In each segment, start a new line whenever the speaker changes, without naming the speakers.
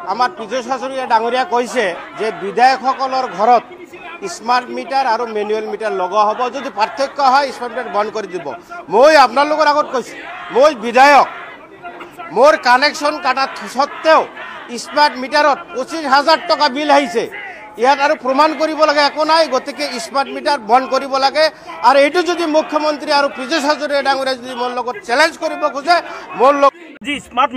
আমাৰ পীযুষ হাজৰিকা ডাঙৰীয়া কৈছে যে বিধায়কসকলৰ ঘৰত স্মাৰ্ট মিটাৰ আৰু মেনুৱেল মিটাৰ লগোৱা হ'ব, যদি পাৰ্থক্য হয় স্মাৰ্ট মিটাৰ বন্ধ কৰি দিব। মই আপোনালোকৰ আগত কৈছোঁ, মই বিধায়ক, মোৰ কানেকশ্যন কাটা সত্ত্বেও স্মাৰ্ট মিটাৰত 25,000 টকা বিল আহিছে। ইয়াত আৰু প্ৰমাণ কৰিব লাগে একো নাই, গতিকে স্মাৰ্ট মিটাৰ বন্ধ কৰিব লাগে। আৰু এইটো যদি মুখ্যমন্ত্ৰী আৰু পীযুষ হাজৰিকা ডাঙৰীয়া যদি মোৰ লগত চেলেঞ্জ কৰিব খোজে, মোৰ লগত
যি স্মাৰ্ট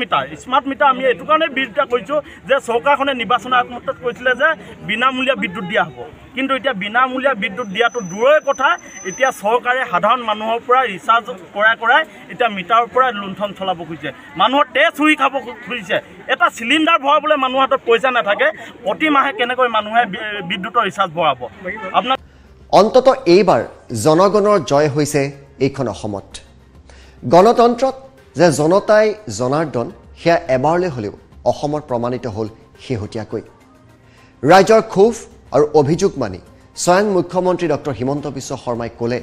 মিটাৰ আমি এইটো কাৰণে বিৰোধিতা কৰিছোঁ যে চৰকাৰখনে নিৰ্বাচন আগমুহূৰ্তত কৈছিলে যে বিনামূলীয়া বিদ্যুৎ দিয়া হ'ব, কিন্তু এতিয়া বিনামূলীয়া বিদ্যুৎ দিয়াটো দূৰৰে কথা, এতিয়া চৰকাৰে সাধাৰণ মানুহৰ পৰা ৰিচাৰ্জ কৰাই এতিয়া মিটাৰৰ পৰা লুণ্ঠন চলাব খুজিছে, মানুহৰ তেজ চুৰি খাব খুজিছে। এটা চিলিণ্ডাৰ ভৰাবলৈ মানুহৰ হাতত পইচা নাথাকে, প্ৰতি মাহে কেনেকৈ মানুহে বিদ্যুতৰ ৰিচাৰ্জ ভৰাব। আপোনাৰ
অন্তত এইবাৰ জনগণৰ জয় হৈছে এইখন অসমত। গণতন্ত্ৰত যে জনতাই জনাৰ্দন, সেয়া এবাৰলৈ হ'লেও অসমত প্ৰমাণিত হ'ল শেহতীয়াকৈ। ৰাইজৰ ক্ষোভ আৰু অভিযোগ মানি স্বয়ং মুখ্যমন্ত্ৰী ডক্টৰ হিমন্ত বিশ্ব শৰ্মাই ক'লে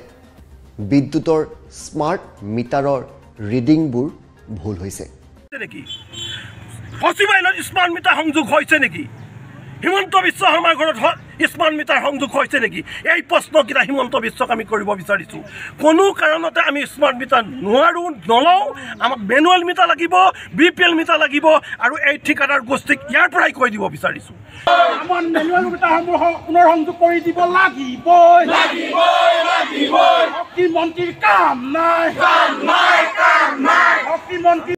বিদ্যুতৰ স্মাৰ্ট মিটাৰৰ ৰিডিংবোৰ ভুল হৈছে।
সচিবালয়ত স্মাৰ্ট মিটাৰ সংযোগ হৈছে নেকি? হিমন্ত বিশ্ব শৰ্মাৰ ঘৰত স্মাৰ্ট মিটাৰ সংযোগ হৈছে নেকি? এই প্ৰশ্নকেইটা হিমন্ত বিশ্বক আমি কৰিব বিচাৰিছোঁ। কোনো কাৰণতে আমি স্মাৰ্ট মিটাৰ নলওঁ, আমাক মেনুৱেল মিটাৰ লাগিব, BPL মিটাৰ লাগিব, আৰু এই ঠিকাদাৰ গোষ্ঠীক ইয়াৰ পৰাই কৈ দিব বিচাৰিছোঁ।
আমাৰ মেনুৱেল মিটাৰসমূহ পুনৰ সংযোগ কৰি দিব লাগিব। শক্তি মন্ত্ৰীৰ কাম নাই, শক্তি মন্ত্ৰী